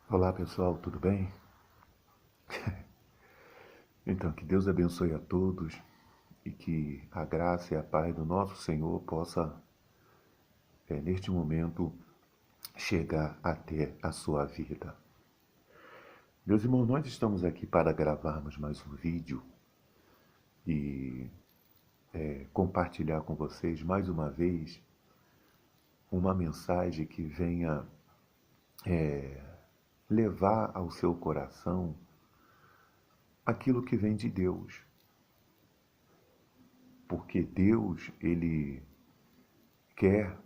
Olá pessoal, tudo bem? Então, que Deus abençoe a todos e que a graça e a paz do nosso Senhor possa, neste momento, chegar até a sua vida. Meus irmãos, nós estamos aqui para gravarmos mais um vídeo e compartilhar com vocês mais uma vez uma mensagem que venha levar ao seu coração aquilo que vem de Deus. Porque Deus, Ele quer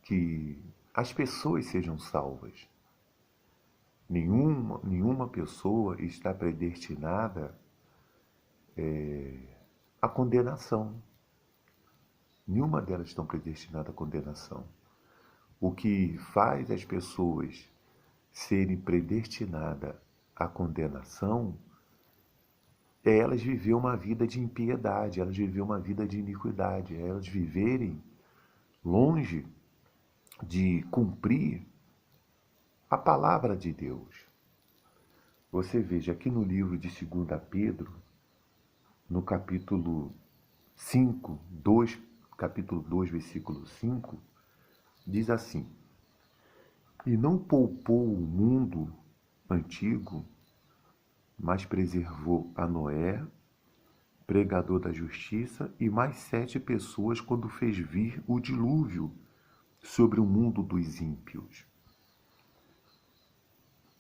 que as pessoas sejam salvas. Nenhuma pessoa está predestinada à condenação. Nenhuma delas estão predestinadas à condenação. O que faz as pessoas serem predestinadas à condenação é elas viver uma vida de impiedade, elas viver uma vida de iniquidade, é elas viverem longe de cumprir a palavra de Deus. Você veja aqui no livro de 2 Pedro, no capítulo 2, versículo 5, diz assim: E não poupou o mundo antigo, mas preservou a Noé, pregador da justiça, e mais 7 pessoas quando fez vir o dilúvio sobre o mundo dos ímpios.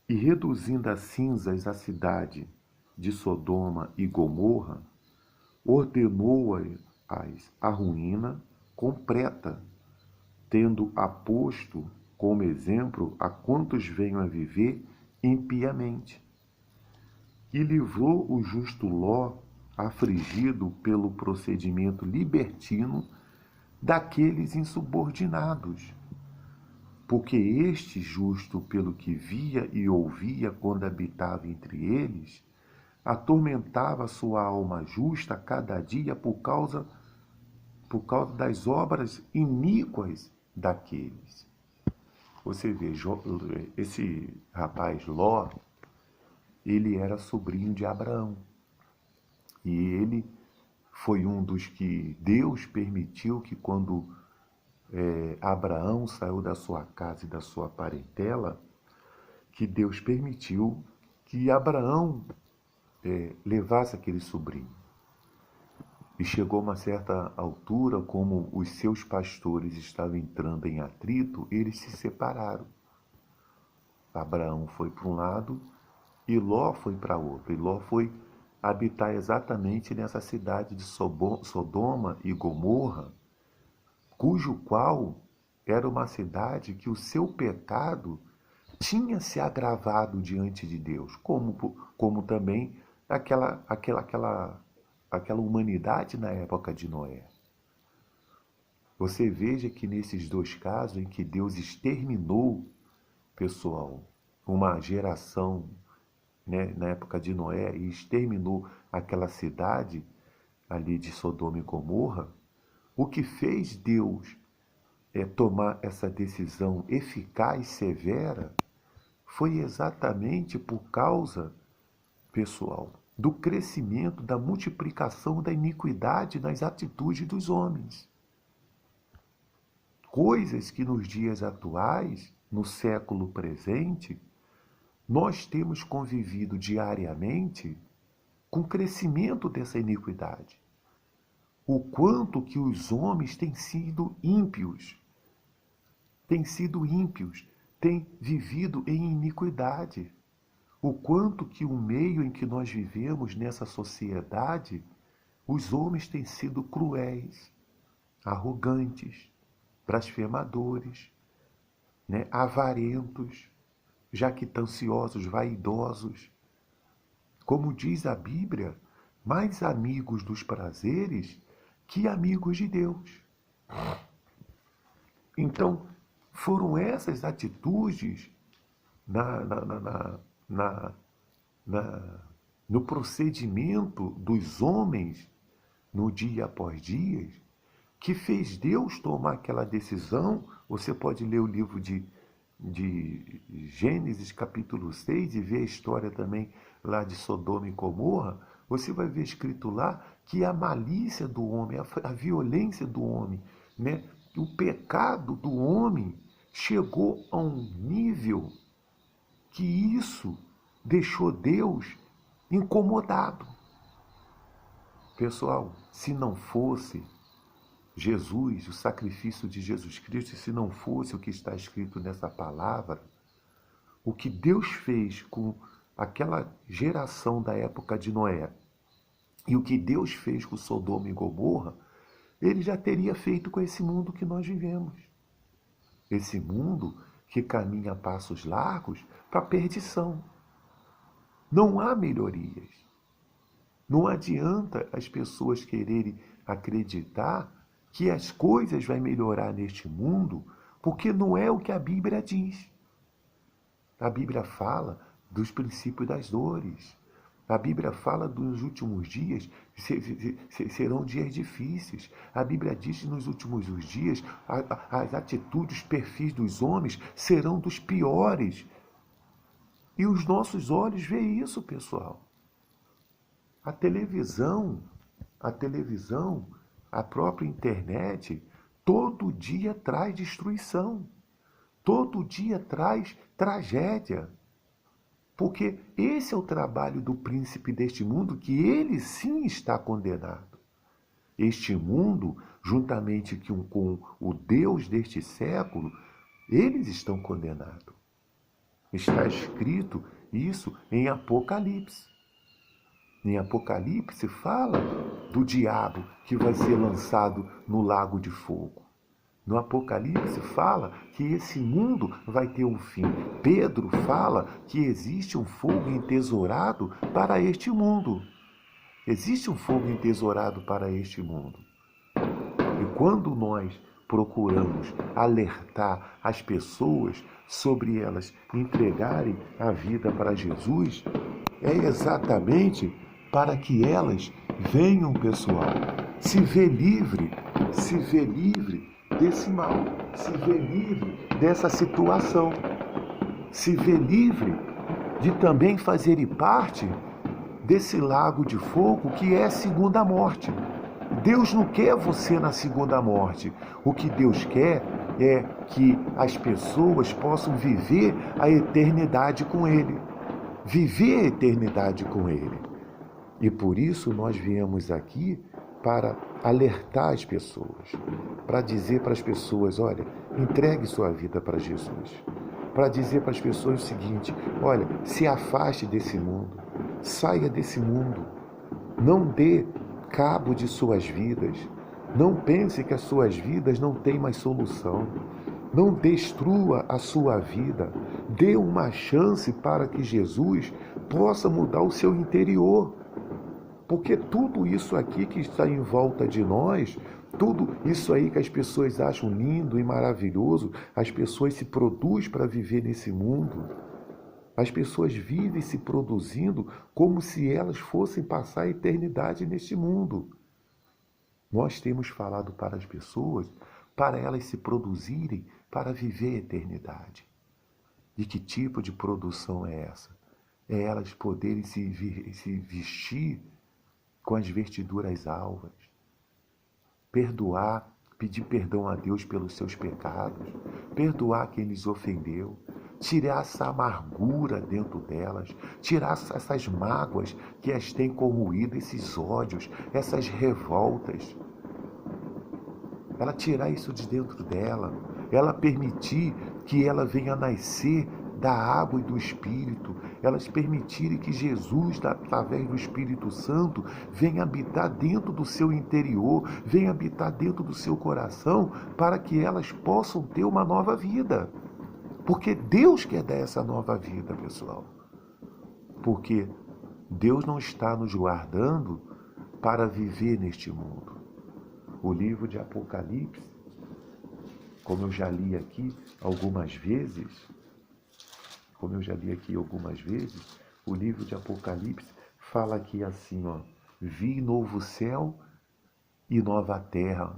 E reduzindo a cinzas a cidade de Sodoma e Gomorra, ordenou-as à ruína completa, tendo aposto como exemplo a quantos venham a viver impiamente. E livrou o justo Ló, afligido pelo procedimento libertino daqueles insubordinados. Porque este justo, pelo que via e ouvia quando habitava entre eles, atormentava sua alma justa cada dia por causa das obras iníquas daqueles. Você vê, esse rapaz Ló, ele era sobrinho de Abraão. E ele foi um dos que Deus permitiu que quando Abraão saiu da sua casa e da sua parentela, que Deus permitiu que Abraão levasse aquele sobrinho. E chegou a uma certa altura, como os seus pastores estavam entrando em atrito, eles se separaram. Abraão foi para um lado e Ló foi para outro. E Ló foi habitar exatamente nessa cidade de Sodoma e Gomorra, cujo qual era uma cidade que o seu pecado tinha se agravado diante de Deus, como também aquela humanidade na época de Noé. Você veja que nesses dois casos em que Deus exterminou, pessoal, uma geração, né, na época de Noé, e exterminou aquela cidade ali de Sodoma e Gomorra, o que fez Deus tomar essa decisão eficaz e severa foi exatamente por causa, pessoal, do crescimento, da multiplicação da iniquidade nas atitudes dos homens. Coisas que nos dias atuais, no século presente, nós temos convivido diariamente com o crescimento dessa iniquidade. O quanto que os homens têm sido ímpios, têm vivido em iniquidade. O quanto que o meio em que nós vivemos nessa sociedade, os homens têm sido cruéis, arrogantes, blasfemadores, né, avarentos, jactanciosos, vaidosos. Como diz a Bíblia, mais amigos dos prazeres que amigos de Deus. Então, foram essas atitudes na, na, na, na, na, no procedimento dos homens no dia após dia que fez Deus tomar aquela decisão. Você pode ler o livro de Gênesis capítulo 6 e ver a história também lá de Sodoma e Gomorra, você vai ver escrito lá que a malícia do homem, a violência do homem, né? O pecado do homem chegou a um nível que isso deixou Deus incomodado. Pessoal, se não fosse Jesus, o sacrifício de Jesus Cristo, se não fosse o que está escrito nessa palavra, o que Deus fez com aquela geração da época de Noé e o que Deus fez com Sodoma e Gomorra, ele já teria feito com esse mundo que nós vivemos. Esse mundo que caminha a passos largos para a perdição. Não há melhorias. Não adianta as pessoas quererem acreditar que as coisas vão melhorar neste mundo, porque não é o que a Bíblia diz. A Bíblia fala dos princípios das dores. A Bíblia fala dos últimos dias, serão dias difíceis. A Bíblia diz que nos últimos dias as atitudes, os perfis dos homens serão dos piores. E os nossos olhos veem isso, pessoal. A televisão, a própria internet, todo dia traz destruição. Todo dia traz tragédia. Porque esse é o trabalho do príncipe deste mundo, que ele sim está condenado. Este mundo, juntamente com o Deus deste século, eles estão condenados. Está escrito isso em Apocalipse. Em Apocalipse fala do diabo que vai ser lançado no lago de fogo. No Apocalipse fala que esse mundo vai ter um fim. Pedro fala que existe um fogo entesourado para este mundo. Existe um fogo entesourado para este mundo. E quando nós procuramos alertar as pessoas sobre elas entregarem a vida para Jesus, é exatamente para que elas venham, pessoal, se ver livre desse mal, se ver livre dessa situação, se ver livre de também fazerem parte desse lago de fogo que é a segunda morte. Deus não quer você na segunda morte. O que Deus quer é que as pessoas possam viver a eternidade com Ele. Viver a eternidade com Ele. E por isso nós viemos aqui para alertar as pessoas, para dizer para as pessoas, olha, entregue sua vida para Jesus. Para dizer para as pessoas o seguinte, olha, se afaste desse mundo, saia desse mundo, não dê cabo de suas vidas, não pense que as suas vidas não têm mais solução, não destrua a sua vida, dê uma chance para que Jesus possa mudar o seu interior. Porque tudo isso aqui que está em volta de nós, tudo isso aí que as pessoas acham lindo e maravilhoso, as pessoas se produzem para viver nesse mundo. As pessoas vivem se produzindo como se elas fossem passar a eternidade neste mundo. Nós temos falado para as pessoas, para elas se produzirem para viver a eternidade. E que tipo de produção é essa? É elas poderem se vestir com as vestiduras alvas, perdoar, pedir perdão a Deus pelos seus pecados, perdoar quem lhes ofendeu, tirar essa amargura dentro delas, tirar essas mágoas que as têm corroído, esses ódios, essas revoltas. Ela tirar isso de dentro dela, ela permitir que ela venha nascer da água e do Espírito, elas permitirem que Jesus, através do Espírito Santo, venha habitar dentro do seu interior, venha habitar dentro do seu coração, para que elas possam ter uma nova vida. Porque Deus quer dar essa nova vida, pessoal. Porque Deus não está nos guardando para viver neste mundo. O livro de Apocalipse, como eu já li aqui algumas vezes, o livro de Apocalipse fala aqui assim, ó, vi novo céu e nova terra,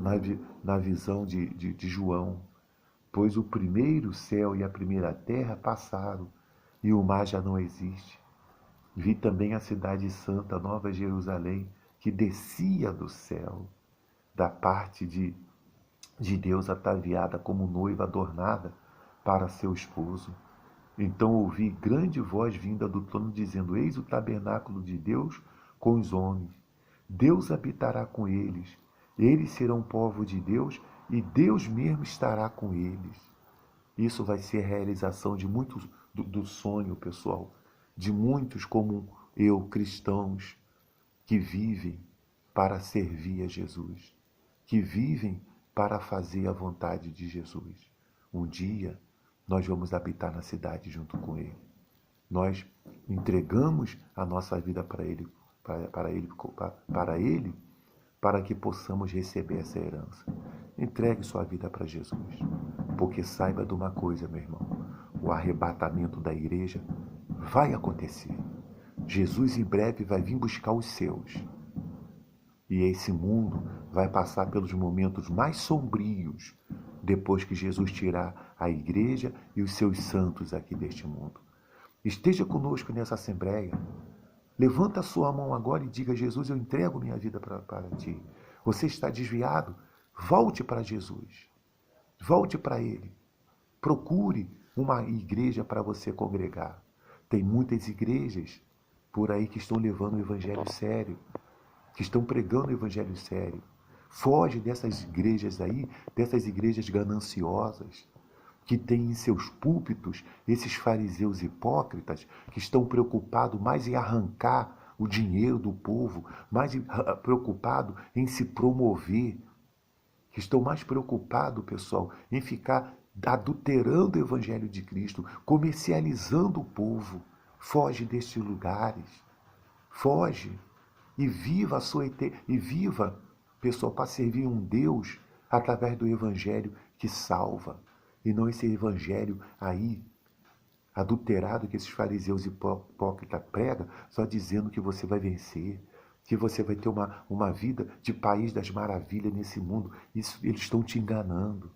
na visão de João. pois o primeiro céu e a primeira terra passaram, e o mar já não existe. Vi também a cidade santa, Nova Jerusalém, que descia do céu, da parte de Deus, ataviada como noiva adornada para seu esposo. Então ouvi grande voz vinda do trono dizendo: Eis o tabernáculo de Deus com os homens. Deus habitará com eles. Eles serão povo de Deus e Deus mesmo estará com eles. Isso vai ser a realização de muitos do sonho, pessoal, de muitos como eu, cristãos, que vivem para servir a Jesus, que vivem para fazer a vontade de Jesus. Um dia nós vamos habitar na cidade junto com Ele. Nós entregamos a nossa vida para Ele, para que possamos receber essa herança. Entregue sua vida para Jesus, porque saiba de uma coisa, meu irmão: o arrebatamento da igreja vai acontecer. Jesus em breve vai vir buscar os seus. E esse mundo vai passar pelos momentos mais sombrios depois que Jesus tirar a igreja e os seus santos aqui deste mundo. Esteja conosco nessa assembleia. Levanta a sua mão agora e diga: Jesus, eu entrego minha vida para ti. Você está desviado? Volte para Jesus. Volte para Ele. Procure uma igreja para você congregar. Tem muitas igrejas por aí que estão levando o evangelho sério, que estão pregando o evangelho sério. Foge dessas igrejas aí, dessas igrejas gananciosas, que têm em seus púlpitos esses fariseus hipócritas que estão preocupados mais em arrancar o dinheiro do povo, mais preocupados em se promover, que estão mais preocupados, pessoal, em ficar adulterando o evangelho de Cristo, comercializando o povo. Foge destes lugares. Foge e viva pessoal, para servir um Deus através do evangelho que salva, e não esse evangelho aí adulterado que esses fariseus hipócritas pregam, só dizendo que você vai vencer, que você vai ter uma vida de país das maravilhas nesse mundo. Isso, eles estão te enganando.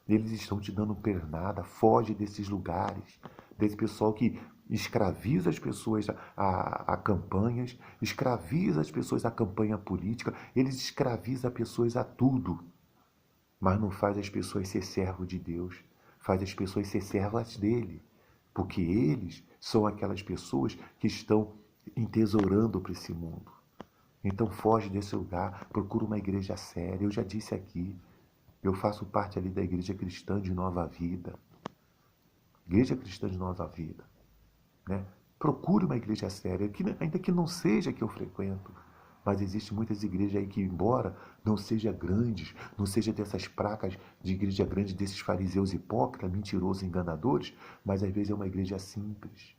Eles estão te dando pernada. Foge desses lugares, desse pessoal que escraviza as pessoas a campanhas, escraviza as pessoas a campanha política, eles escravizam as pessoas a tudo, mas não faz as pessoas ser servos de Deus, faz as pessoas ser servas dele, porque eles são aquelas pessoas que estão entesourando para esse mundo. Então foge desse lugar, procura uma igreja séria. Eu já disse aqui, eu faço parte ali da Igreja Cristã de Nova Vida. Igreja Cristã de Nova Vida. Né? Procure uma igreja séria, ainda que não seja a que eu frequento. Mas existem muitas igrejas aí que, embora não sejam grandes, não seja dessas placas de igreja grande, desses fariseus hipócritas, mentirosos, enganadores, mas às vezes é uma igreja simples.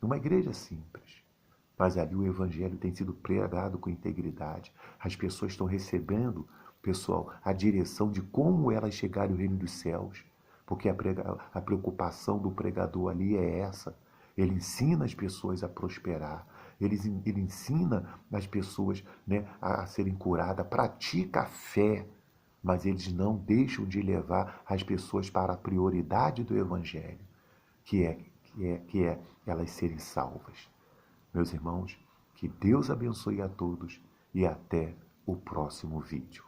Uma igreja simples. Mas ali o evangelho tem sido pregado com integridade. As pessoas estão recebendo, pessoal, a direção de como elas chegarem ao reino dos céus. Porque a preocupação do pregador ali é essa. Ele ensina as pessoas a prosperar. Ele ensina as pessoas, né, a serem curadas. Pratica a fé. Mas eles não deixam de levar as pessoas para a prioridade do evangelho, que é elas serem salvas. Meus irmãos, que Deus abençoe a todos e até o próximo vídeo.